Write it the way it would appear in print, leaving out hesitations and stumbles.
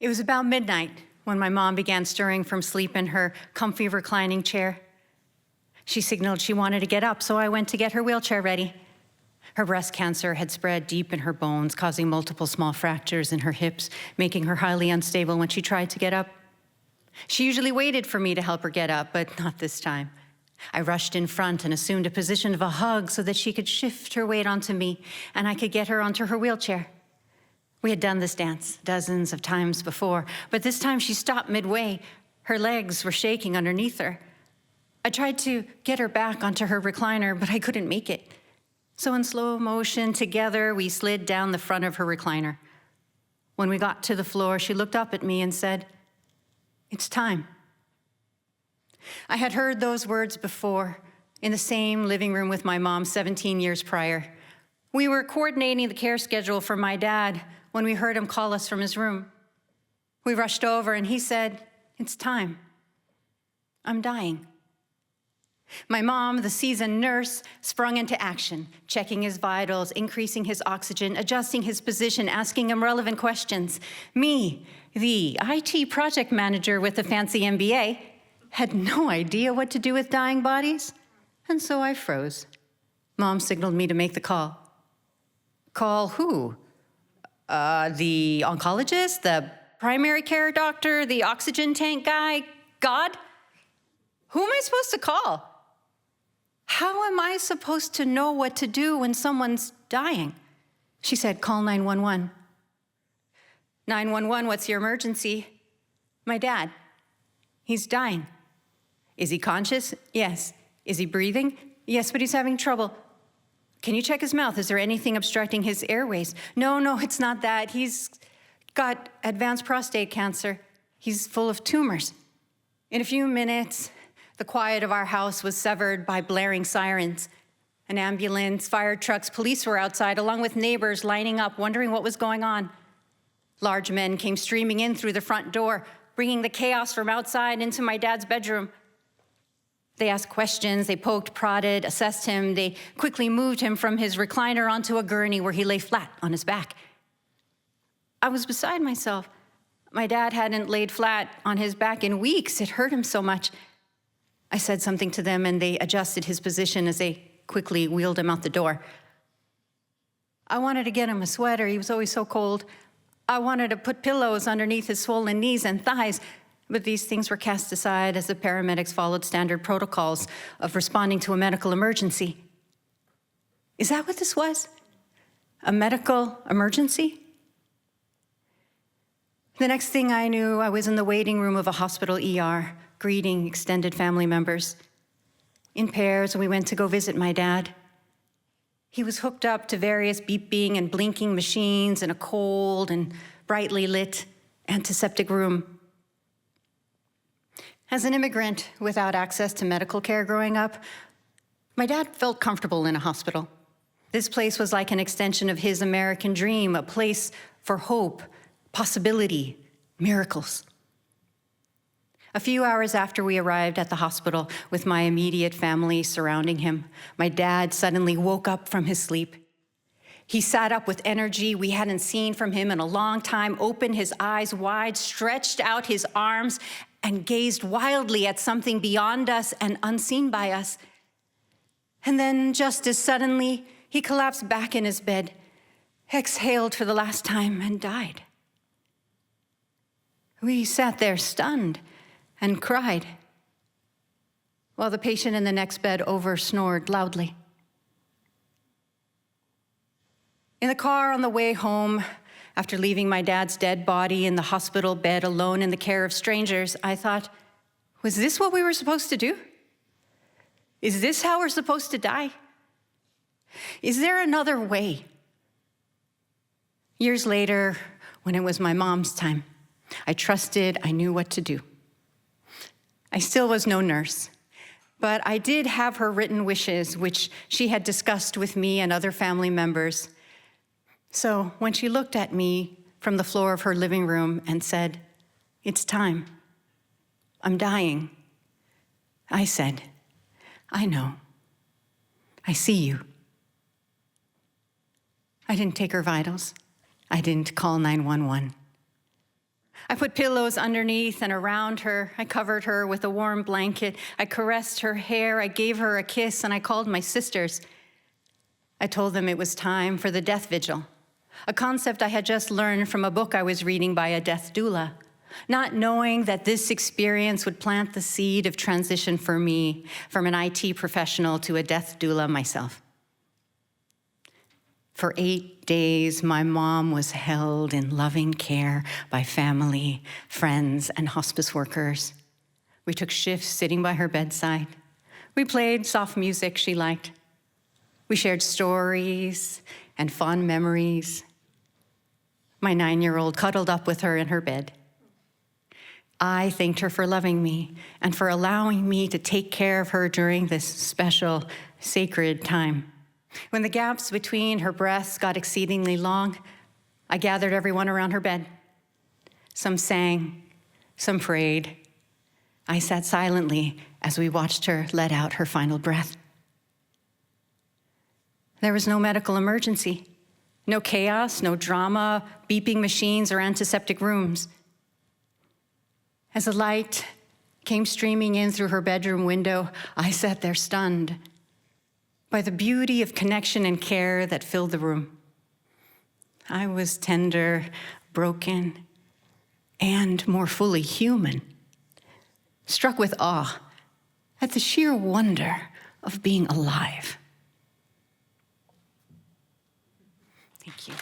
It was about midnight when my mom began stirring from sleep in her comfy reclining chair. She signaled she wanted to get up, so I went to get her wheelchair ready. Her breast cancer had spread deep in her bones, causing multiple small fractures in her hips, making her highly unstable when she tried to get up. She usually waited for me to help her get up, but not this time. I rushed in front and assumed a position of a hug so that she could shift her weight onto me and I could get her onto her wheelchair. We had done this dance dozens of times before, but this time she stopped midway. Her legs were shaking underneath her. I tried to get her back onto her recliner, but I couldn't make it. So in slow motion, together, we slid down the front of her recliner. When we got to the floor, she looked up at me and said, "It's time." I had heard those words before in the same living room with my mom 17 years prior. We were coordinating the care schedule for my dad when we heard him call us from his room. We rushed over and he said, "It's time. I'm dying." My mom, the seasoned nurse, sprung into action, checking his vitals, increasing his oxygen, adjusting his position, asking him relevant questions. Me, the IT project manager with a fancy MBA, had no idea what to do with dying bodies, and so I froze. Mom signaled me to make the call. Call who? The oncologist, the primary care doctor, the oxygen tank guy, God? Who am I supposed to call? How am I supposed to know what to do when someone's dying? She said, "Call 911. 911, what's your emergency? My dad. He's dying. Is he conscious? Yes. Is he breathing? Yes, but he's having trouble. Can you check his mouth? Is there anything obstructing his airways? No, it's not that. He's got advanced prostate cancer. He's full of tumors." In a few minutes, the quiet of our house was severed by blaring sirens. An ambulance, fire trucks, police were outside, along with neighbors lining up, wondering what was going on. Large men came streaming in through the front door, bringing the chaos from outside into my dad's bedroom. They asked questions, they poked, prodded, assessed him. They quickly moved him from his recliner onto a gurney where he lay flat on his back. I was beside myself. My dad hadn't laid flat on his back in weeks. It hurt him so much. I said something to them and they adjusted his position as they quickly wheeled him out the door. I wanted to get him a sweater. He was always so cold. I wanted to put pillows underneath his swollen knees and thighs, but these things were cast aside as the paramedics followed standard protocols of responding to a medical emergency. Is that what this was? A medical emergency? The next thing I knew, I was in the waiting room of a hospital ER, greeting extended family members. In pairs, we went to go visit my dad. He was hooked up to various beeping and blinking machines in a cold and brightly lit antiseptic room. As an immigrant without access to medical care growing up, my dad felt comfortable in a hospital. This place was like an extension of his American dream, a place for hope, possibility, miracles. A few hours after we arrived at the hospital with my immediate family surrounding him, my dad suddenly woke up from his sleep. He sat up with energy we hadn't seen from him in a long time, opened his eyes wide, stretched out his arms, and gazed wildly at something beyond us and unseen by us. And then, just as suddenly, he collapsed back in his bed, exhaled for the last time, and died. We sat there stunned and cried, while the patient in the next bed over-snored loudly. In the car on the way home, after leaving my dad's dead body in the hospital bed alone in the care of strangers, I thought, was this what we were supposed to do? Is this how we're supposed to die? Is there another way? Years later, when it was my mom's time, I trusted I knew what to do. I still was no nurse, but I did have her written wishes, which she had discussed with me and other family members. So when she looked at me from the floor of her living room and said, "It's time. I'm dying," I said, "I know. I see you." I didn't take her vitals. I didn't call 911. I put pillows underneath and around her. I covered her with a warm blanket. I caressed her hair. I gave her a kiss, and I called my sisters. I told them it was time for the death vigil, a concept I had just learned from a book I was reading by a death doula, not knowing that this experience would plant the seed of transition for me from an IT professional to a death doula myself. For 8 days, my mom was held in loving care by family, friends, and hospice workers. We took shifts sitting by her bedside. We played soft music she liked. We shared stories and fond memories. My 9-year-old cuddled up with her in her bed. I thanked her for loving me and for allowing me to take care of her during this special, sacred time. When the gaps between her breaths got exceedingly long, I gathered everyone around her bed. Some sang, some prayed. I sat silently as we watched her let out her final breath. There was no medical emergency, no chaos, no drama, beeping machines, or antiseptic rooms. As the light came streaming in through her bedroom window, I sat there stunned by the beauty of connection and care that filled the room. I was tender, broken, and more fully human, struck with awe at the sheer wonder of being alive. Thank you.